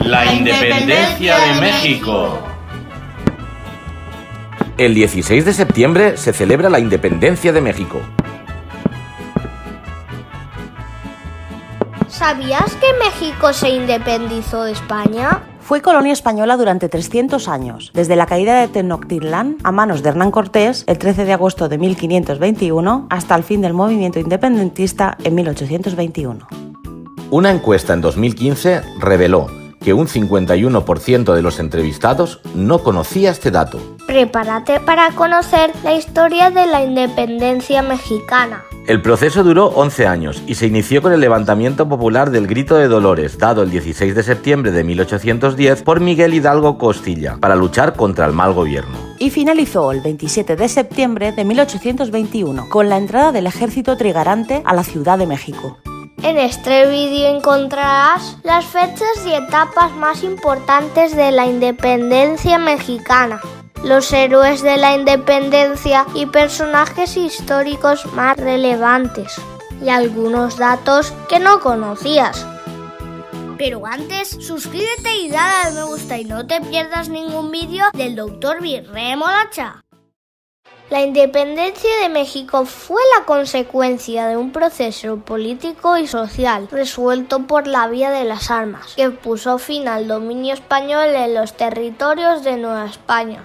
La independencia de México. El 16 de septiembre se celebra la independencia de México. ¿Sabías que México se independizó de España? Fue colonia española durante 300 años, desde la caída de Tenochtitlán a manos de Hernán Cortés el 13 de agosto de 1521 hasta el fin del movimiento independentista en 1821. Una encuesta en 2015 reveló que un 51% de los entrevistados no conocía este dato. Prepárate para conocer la historia de la independencia mexicana. El proceso duró 11 años y se inició con el levantamiento popular del Grito de Dolores, dado el 16 de septiembre de 1810 por Miguel Hidalgo Costilla, para luchar contra el mal gobierno. Y finalizó el 27 de septiembre de 1821, con la entrada del ejército trigarante a la Ciudad de México. En este vídeo encontrarás las fechas y etapas más importantes de la independencia mexicana, los héroes de la independencia y personajes históricos más relevantes, y algunos datos que no conocías. Pero antes, suscríbete y dale al me gusta y no te pierdas ningún vídeo del Dr. Virrey Molacha. La independencia de México fue la consecuencia de un proceso político y social resuelto por la vía de las armas, que puso fin al dominio español en los territorios de Nueva España.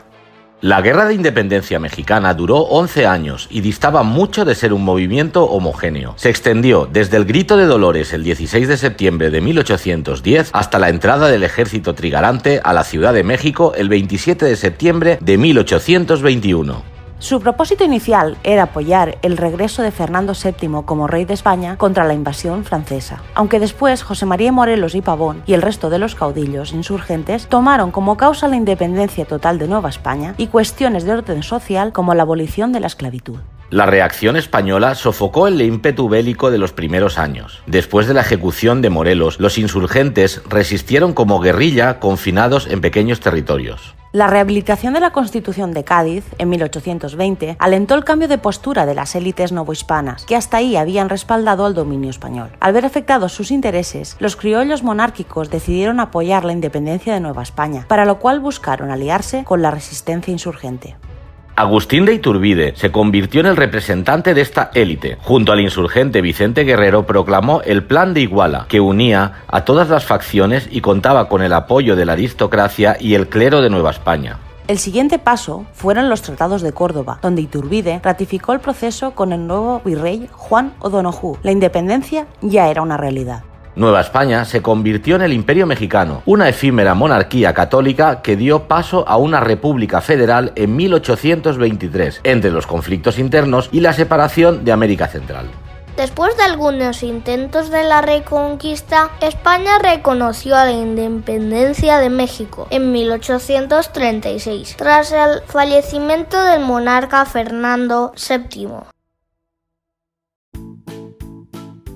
La Guerra de Independencia Mexicana duró 11 años y distaba mucho de ser un movimiento homogéneo. Se extendió desde el Grito de Dolores el 16 de septiembre de 1810 hasta la entrada del ejército trigarante a la Ciudad de México el 27 de septiembre de 1821. Su propósito inicial era apoyar el regreso de Fernando VII como rey de España contra la invasión francesa, aunque después José María Morelos y Pavón y el resto de los caudillos insurgentes tomaron como causa la independencia total de Nueva España y cuestiones de orden social como la abolición de la esclavitud. La reacción española sofocó el ímpetu bélico de los primeros años. Después de la ejecución de Morelos, los insurgentes resistieron como guerrilla confinados en pequeños territorios. La rehabilitación de la Constitución de Cádiz, en 1820, alentó el cambio de postura de las élites novohispanas, que hasta ahí habían respaldado al dominio español. Al ver afectados sus intereses, los criollos monárquicos decidieron apoyar la independencia de Nueva España, para lo cual buscaron aliarse con la resistencia insurgente. Agustín de Iturbide se convirtió en el representante de esta élite. Junto al insurgente Vicente Guerrero proclamó el Plan de Iguala, que unía a todas las facciones y contaba con el apoyo de la aristocracia y el clero de Nueva España. El siguiente paso fueron los Tratados de Córdoba, donde Iturbide ratificó el proceso con el nuevo virrey Juan O'Donoghue. La independencia ya era una realidad. Nueva España se convirtió en el Imperio Mexicano, una efímera monarquía católica que dio paso a una república federal en 1823, entre los conflictos internos y la separación de América Central. Después de algunos intentos de la reconquista, España reconoció a la independencia de México en 1836, tras el fallecimiento del monarca Fernando VII.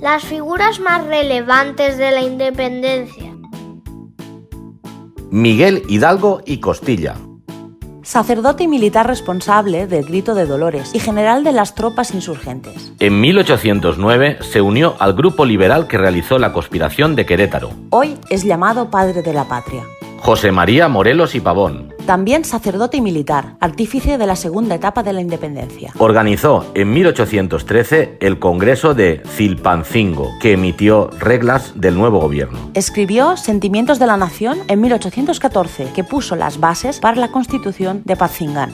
Las figuras más relevantes de la independencia. Miguel Hidalgo y Costilla. Sacerdote y militar responsable del Grito de Dolores y general de las tropas insurgentes. En 1809 se unió al grupo liberal que realizó la conspiración de Querétaro. Hoy es llamado padre de la patria. José María Morelos y Pavón. También sacerdote y militar, artífice de la segunda etapa de la independencia. Organizó en 1813 el Congreso de Zilpancingo, que emitió reglas del nuevo gobierno. Escribió Sentimientos de la Nación en 1814, que puso las bases para la Constitución de Patzingán.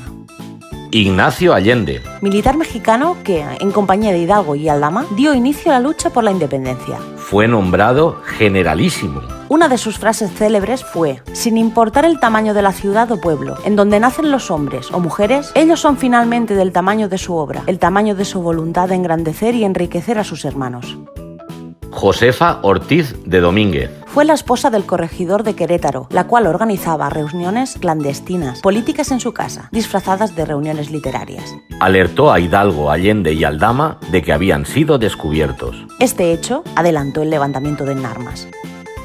Ignacio Allende. Militar mexicano que, en compañía de Hidalgo y Aldama, dio inicio a la lucha por la independencia. Fue nombrado generalísimo. Una de sus frases célebres fue: sin importar el tamaño de la ciudad o pueblo, en donde nacen los hombres o mujeres, ellos son finalmente del tamaño de su obra, el tamaño de su voluntad de engrandecer y enriquecer a sus hermanos. Josefa Ortiz de Domínguez. Fue la esposa del corregidor de Querétaro, la cual organizaba reuniones clandestinas, políticas en su casa, disfrazadas de reuniones literarias. Alertó a Hidalgo, Allende y Aldama de que habían sido descubiertos. Este hecho adelantó el levantamiento de Narmas.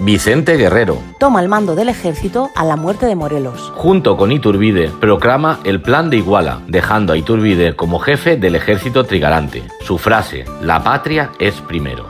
Vicente Guerrero. Toma el mando del ejército a la muerte de Morelos. Junto con Iturbide, proclama el Plan de Iguala, dejando a Iturbide como jefe del ejército trigarante. Su frase: la patria es primero.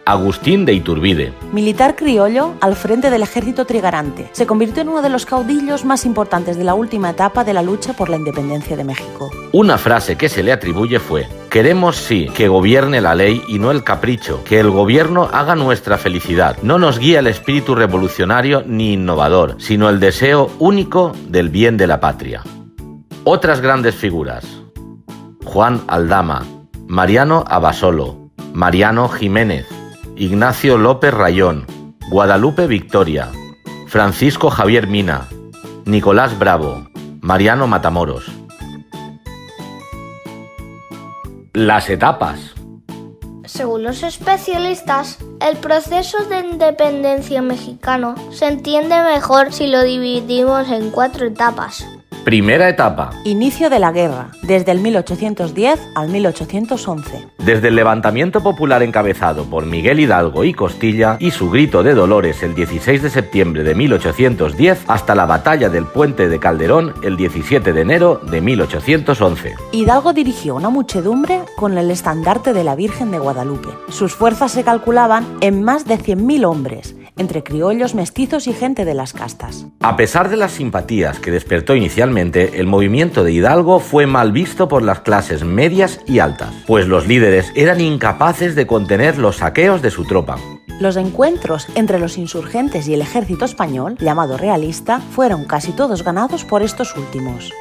Agustín de Iturbide. Militar criollo al frente del ejército trigarante, se convirtió en uno de los caudillos más importantes de la última etapa de la lucha por la independencia de México. Una frase que se le atribuye fue: queremos sí que gobierne la ley y no el capricho, que el gobierno haga nuestra felicidad. No nos guía el espíritu revolucionario ni innovador, sino el deseo único del bien de la patria. Otras grandes figuras: Juan Aldama, Mariano Abasolo, Mariano Jiménez, Ignacio López Rayón, Guadalupe Victoria, Francisco Javier Mina, Nicolás Bravo, Mariano Matamoros. Las etapas. Según los especialistas, el proceso de independencia mexicano se entiende mejor si lo dividimos en 4 etapas. Primera etapa. Inicio de la guerra, desde el 1810 al 1811. Desde el levantamiento popular encabezado por Miguel Hidalgo y Costilla y su grito de dolores el 16 de septiembre de 1810 hasta la batalla del Puente de Calderón el 17 de enero de 1811. Hidalgo dirigió una muchedumbre con el estandarte de la Virgen de Guadalupe. Sus fuerzas se calculaban en más de 100.000 hombres, entre criollos, mestizos y gente de las castas. A pesar de las simpatías que despertó inicialmente, el movimiento de Hidalgo fue mal visto por las clases medias y altas, pues los líderes eran incapaces de contener los saqueos de su tropa. Los encuentros entre los insurgentes y el ejército español, llamado realista, fueron casi todos ganados por estos últimos.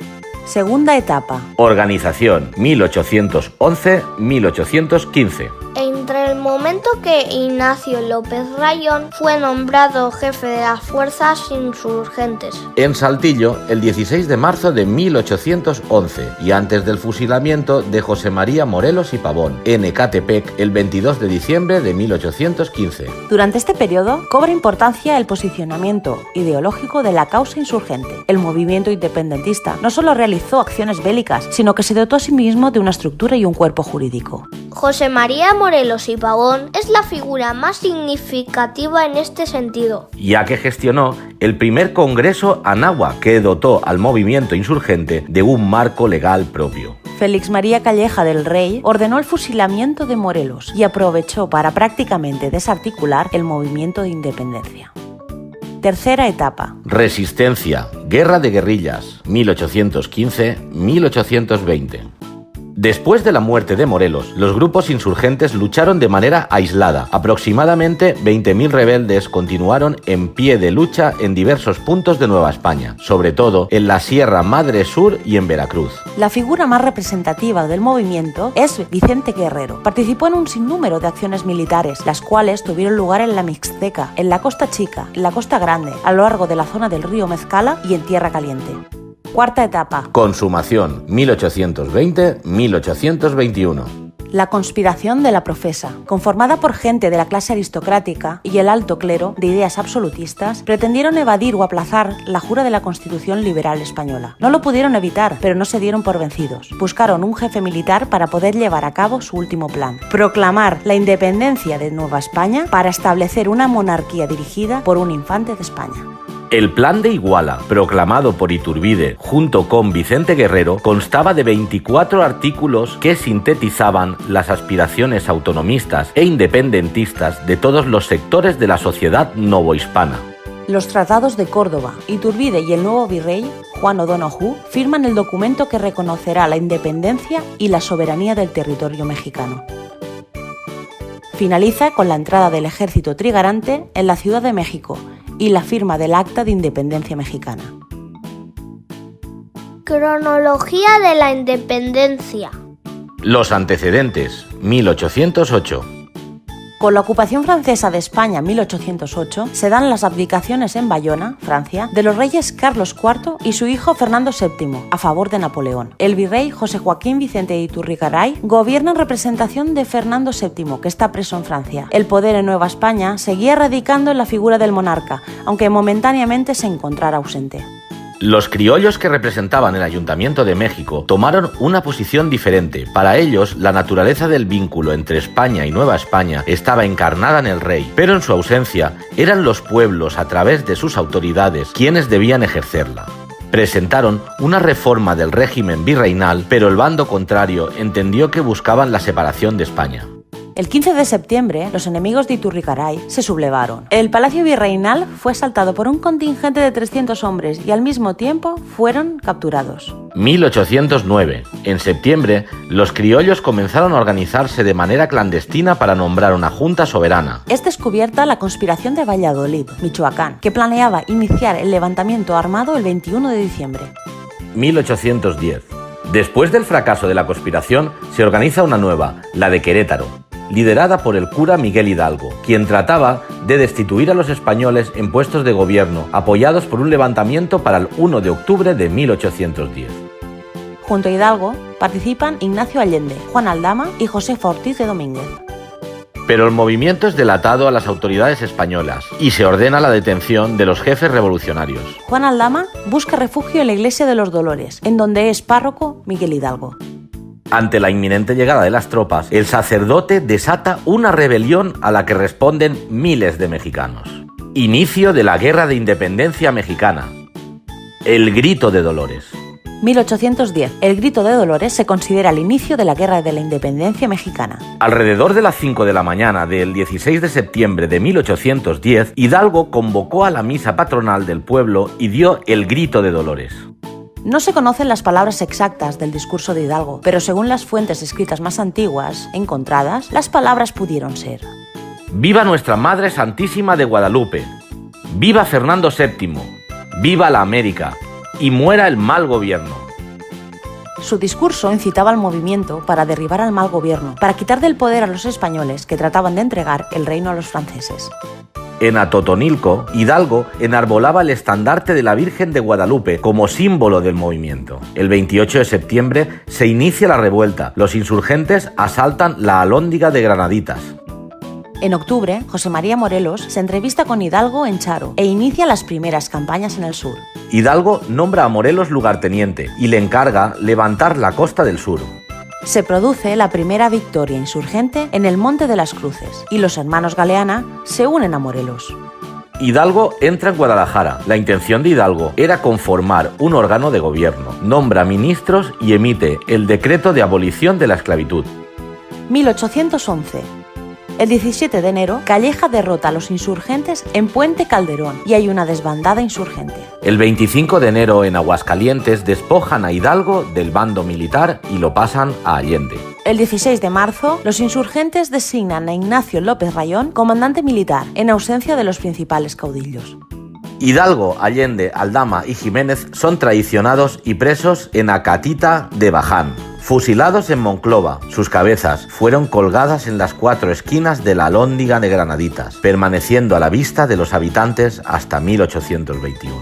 Segunda etapa. Organización 1811-1815. Entre el momento que Ignacio López Rayón fue nombrado jefe de las fuerzas insurgentes. En Saltillo, el 16 de marzo de 1811 y antes del fusilamiento de José María Morelos y Pavón, en Ecatepec, el 22 de diciembre de 1815. Durante este periodo cobra importancia el posicionamiento ideológico de la causa insurgente. El movimiento independentista no solo realizó acciones bélicas, sino que se dotó a sí mismo de una estructura y un cuerpo jurídico. José María Morelos y Pavón es la figura más significativa en este sentido, ya que gestionó el primer Congreso Anáhuac que dotó al movimiento insurgente de un marco legal propio. Félix María Calleja del Rey ordenó el fusilamiento de Morelos y aprovechó para prácticamente desarticular el movimiento de independencia. Tercera etapa. Resistencia, guerra de guerrillas, 1815-1820. Después de la muerte de Morelos, los grupos insurgentes lucharon de manera aislada. Aproximadamente 20.000 rebeldes continuaron en pie de lucha en diversos puntos de Nueva España, sobre todo en la Sierra Madre Sur y en Veracruz. La figura más representativa del movimiento es Vicente Guerrero. Participó en un sinnúmero de acciones militares, las cuales tuvieron lugar en la Mixteca, en la Costa Chica, en la Costa Grande, a lo largo de la zona del río Mezcala y en Tierra Caliente. Cuarta etapa. Consumación, 1820-1821. La conspiración de la profesa, conformada por gente de la clase aristocrática y el alto clero de ideas absolutistas, pretendieron evadir o aplazar la jura de la Constitución Liberal Española. No lo pudieron evitar, pero no se dieron por vencidos. Buscaron un jefe militar para poder llevar a cabo su último plan: proclamar la independencia de Nueva España para establecer una monarquía dirigida por un infante de España. El Plan de Iguala, proclamado por Iturbide junto con Vicente Guerrero, constaba de 24 artículos que sintetizaban las aspiraciones autonomistas e independentistas de todos los sectores de la sociedad novohispana. Los tratados de Córdoba, Iturbide y el nuevo virrey, Juan O'Donoghue, firman el documento que reconocerá la independencia y la soberanía del territorio mexicano. Finaliza con la entrada del ejército trigarante en la Ciudad de México y la firma del Acta de Independencia Mexicana. Cronología de la independencia. Los antecedentes, 1808. Con la ocupación francesa de España en 1808, se dan las abdicaciones en Bayona, Francia, de los reyes Carlos IV y su hijo Fernando VII, a favor de Napoleón. El virrey José Joaquín Vicente de Iturrigaray gobierna en representación de Fernando VII, que está preso en Francia. El poder en Nueva España seguía radicando en la figura del monarca, aunque momentáneamente se encontrara ausente. Los criollos que representaban el Ayuntamiento de México tomaron una posición diferente. Para ellos, la naturaleza del vínculo entre España y Nueva España estaba encarnada en el rey, pero en su ausencia eran los pueblos, a través de sus autoridades, quienes debían ejercerla. Presentaron una reforma del régimen virreinal, pero el bando contrario entendió que buscaban la separación de España. El 15 de septiembre, los enemigos de Iturricaray se sublevaron. El palacio virreinal fue asaltado por un contingente de 300 hombres y al mismo tiempo fueron capturados. 1809. En septiembre, los criollos comenzaron a organizarse de manera clandestina para nombrar una junta soberana. Es descubierta la conspiración de Valladolid, Michoacán, que planeaba iniciar el levantamiento armado el 21 de diciembre. 1810. Después del fracaso de la conspiración, se organiza una nueva, la de Querétaro, liderada por el cura Miguel Hidalgo, quien trataba de destituir a los españoles en puestos de gobierno, apoyados por un levantamiento para el 1 de octubre de 1810. Junto a Hidalgo participan Ignacio Allende, Juan Aldama y Josefa Ortiz de Domínguez. Pero el movimiento es delatado a las autoridades españolas y se ordena la detención de los jefes revolucionarios. Juan Aldama busca refugio en la iglesia de los Dolores, en donde es párroco Miguel Hidalgo. Ante la inminente llegada de las tropas, el sacerdote desata una rebelión a la que responden miles de mexicanos. Inicio de la Guerra de Independencia Mexicana. El Grito de Dolores. 1810. El Grito de Dolores se considera el inicio de la Guerra de la Independencia Mexicana. Alrededor de las 5 de la mañana del 16 de septiembre de 1810, Hidalgo convocó a la misa patronal del pueblo y dio el Grito de Dolores. No se conocen las palabras exactas del discurso de Hidalgo, pero según las fuentes escritas más antiguas encontradas, las palabras pudieron ser: ¡Viva Nuestra Madre Santísima de Guadalupe! ¡Viva Fernando VII! ¡Viva la América! ¡Y muera el mal gobierno! Su discurso incitaba al movimiento para derribar al mal gobierno, para quitar del poder a los españoles que trataban de entregar el reino a los franceses. En Atotonilco, Hidalgo enarbolaba el estandarte de la Virgen de Guadalupe como símbolo del movimiento. El 28 de septiembre se inicia la revuelta. Los insurgentes asaltan la Alhóndiga de Granaditas. En octubre, José María Morelos se entrevista con Hidalgo en Charo e inicia las primeras campañas en el sur. Hidalgo nombra a Morelos lugarteniente y le encarga levantar la costa del sur. Se produce la primera victoria insurgente en el Monte de las Cruces y los hermanos Galeana se unen a Morelos. Hidalgo entra en Guadalajara. La intención de Hidalgo era conformar un órgano de gobierno, nombra ministros y emite el decreto de abolición de la esclavitud. 1811. El 17 de enero, Calleja derrota a los insurgentes en Puente Calderón y hay una desbandada insurgente. El 25 de enero en Aguascalientes despojan a Hidalgo del bando militar y lo pasan a Allende. El 16 de marzo, los insurgentes designan a Ignacio López Rayón comandante militar, en ausencia de los principales caudillos. Hidalgo, Allende, Aldama y Jiménez son traicionados y presos en Acatita de Baján. Fusilados en Monclova, sus cabezas fueron colgadas en las 4 esquinas de la Alhóndiga de Granaditas, permaneciendo a la vista de los habitantes hasta 1821.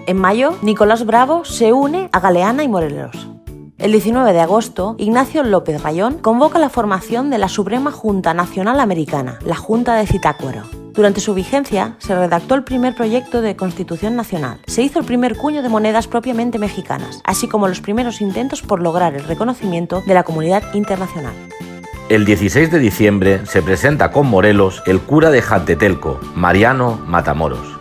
En mayo, Nicolás Bravo se une a Galeana y Morelos. El 19 de agosto, Ignacio López Rayón convoca la formación de la Suprema Junta Nacional Americana, la Junta de Zitácuaro. Durante su vigencia, se redactó el primer proyecto de Constitución Nacional. Se hizo el primer cuño de monedas propiamente mexicanas, así como los primeros intentos por lograr el reconocimiento de la comunidad internacional. El 16 de diciembre se presenta con Morelos el cura de Jantetelco, Mariano Matamoros.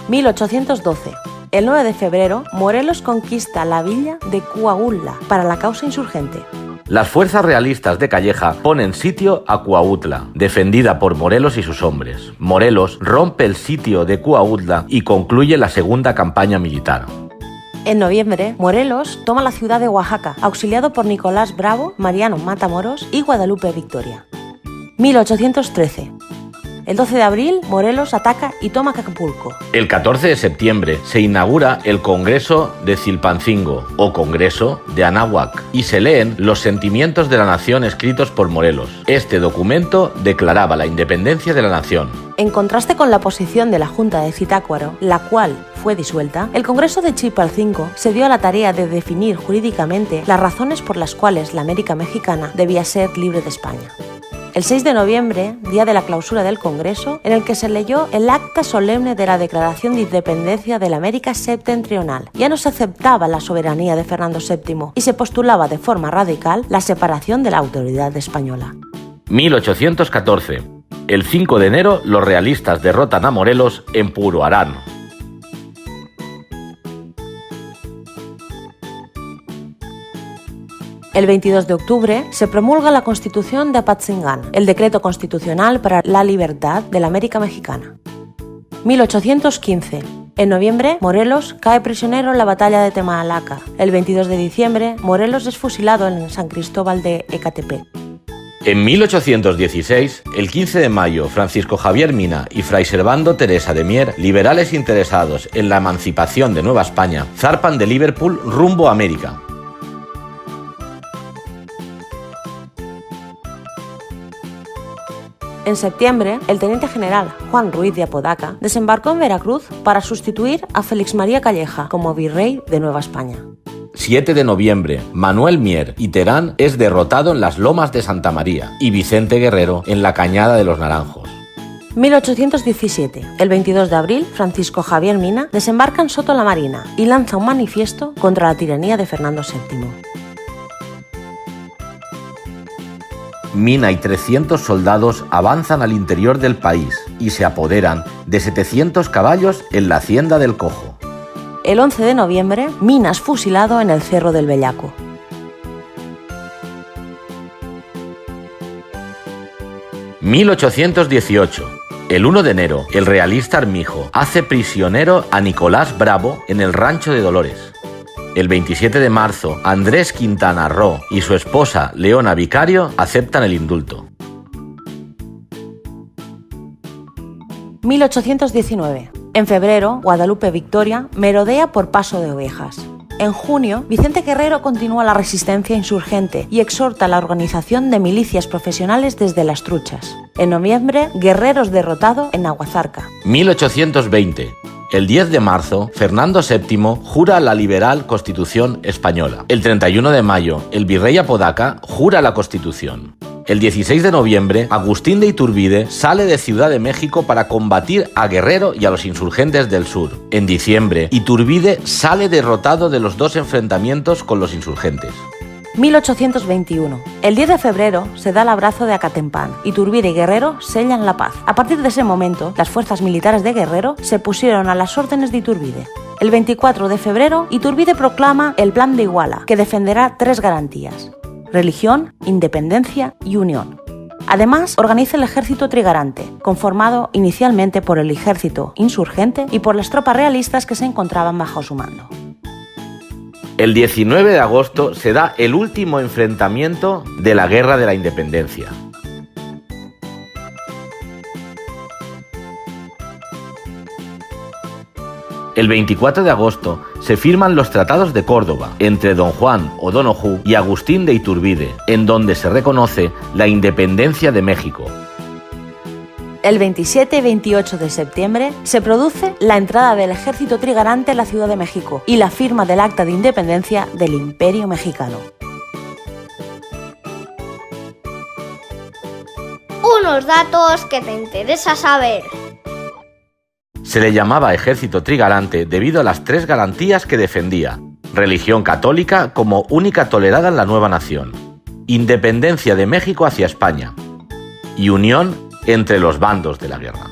1812. El 9 de febrero, Morelos conquista la villa de Cuautla para la causa insurgente. Las fuerzas realistas de Calleja ponen sitio a Cuautla, defendida por Morelos y sus hombres. Morelos rompe el sitio de Cuautla y concluye la segunda campaña militar. En noviembre, Morelos toma la ciudad de Oaxaca, auxiliado por Nicolás Bravo, Mariano Matamoros y Guadalupe Victoria. 1813. El 12 de abril, Morelos ataca y toma Acapulco. El 14 de septiembre se inaugura el Congreso de Zilpancingo o Congreso de Anáhuac y se leen los sentimientos de la nación escritos por Morelos. Este documento declaraba la independencia de la nación. En contraste con la posición de la Junta de Zitácuaro, la cual fue disuelta, el Congreso de Chilpancingo se dio a la tarea de definir jurídicamente las razones por las cuales la América mexicana debía ser libre de España. El 6 de noviembre, día de la clausura del Congreso, en el que se leyó el acta solemne de la Declaración de Independencia de la América Septentrional, ya no se aceptaba la soberanía de Fernando VII y se postulaba de forma radical la separación de la autoridad española. 1814. El 5 de enero, los realistas derrotan a Morelos en Puruarán. El 22 de octubre se promulga la Constitución de Apatzingán, el decreto constitucional para la libertad de la América Mexicana. 1815. En noviembre, Morelos cae prisionero en la batalla de Temalaca. El 22 de diciembre, Morelos es fusilado en San Cristóbal de Ecatepec. En 1816, el 15 de mayo, Francisco Javier Mina y Fray Servando Teresa de Mier, liberales interesados en la emancipación de Nueva España, zarpan de Liverpool rumbo a América. En septiembre, el teniente general Juan Ruiz de Apodaca desembarcó en Veracruz para sustituir a Félix María Calleja como virrey de Nueva España. 7 de noviembre, Manuel Mier y Terán es derrotado en las Lomas de Santa María y Vicente Guerrero en la Cañada de los Naranjos. 1817. El 22 de abril, Francisco Javier Mina desembarca en Soto la Marina y lanza un manifiesto contra la tiranía de Fernando VII. Mina y 300 soldados avanzan al interior del país y se apoderan de 700 caballos en la hacienda del Cojo. El 11 de noviembre, Mina es fusilado en el Cerro del Bellaco. ...1818... El 1 de enero, el realista Armijo hace prisionero a Nicolás Bravo en el Rancho de Dolores. El 27 de marzo, Andrés Quintana Roo y su esposa Leona Vicario aceptan el indulto. 1819. En febrero, Guadalupe Victoria merodea por Paso de Ovejas. En junio, Vicente Guerrero continúa la resistencia insurgente y exhorta a la organización de milicias profesionales desde Las Truchas. En noviembre, Guerrero es derrotado en Aguazarca. 1820. El 10 de marzo, Fernando VII jura la liberal Constitución española. El 31 de mayo, el virrey Apodaca jura la Constitución. El 16 de noviembre, Agustín de Iturbide sale de Ciudad de México para combatir a Guerrero y a los insurgentes del sur. En diciembre, Iturbide sale derrotado de los dos enfrentamientos con los insurgentes. 1821. El 10 de febrero se da el abrazo de Acatempán. Iturbide y Guerrero sellan la paz. A partir de ese momento, las fuerzas militares de Guerrero se pusieron a las órdenes de Iturbide. El 24 de febrero, Iturbide proclama el Plan de Iguala, que defenderá 3 garantías: religión, independencia y unión. Además, organiza el Ejército Trigarante, conformado inicialmente por el ejército insurgente y por las tropas realistas que se encontraban bajo su mando. El 19 de agosto se da el último enfrentamiento de la Guerra de la Independencia. El 24 de agosto se firman los Tratados de Córdoba entre Don Juan O'Donoghue y Agustín de Iturbide, en donde se reconoce la independencia de México. El 27 y 28 de septiembre se produce la entrada del Ejército Trigarante en la Ciudad de México y la firma del Acta de Independencia del Imperio Mexicano. Unos datos que te interesa saber. Se le llamaba Ejército Trigarante debido a las 3 garantías que defendía: religión católica como única tolerada en la nueva nación, independencia de México hacia España y unión entre los bandos de la guerra.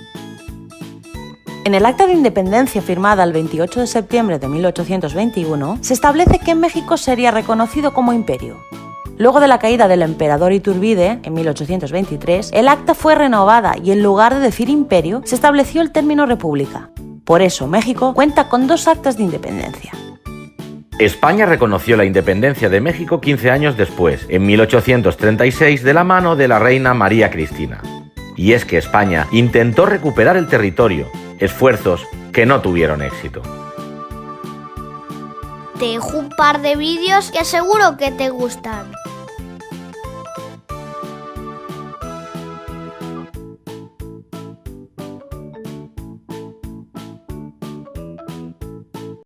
En el Acta de Independencia firmada el 28 de septiembre de 1821, se establece que México sería reconocido como imperio. Luego de la caída del emperador Iturbide, en 1823, el acta fue renovada y en lugar de decir imperio, se estableció el término república. Por eso, México cuenta con 2 actas de independencia. España reconoció la independencia de México 15 años después, en 1836, de la mano de la reina María Cristina. Y es que España intentó recuperar el territorio, esfuerzos que no tuvieron éxito. Te dejo un par de vídeos que seguro que te gustan.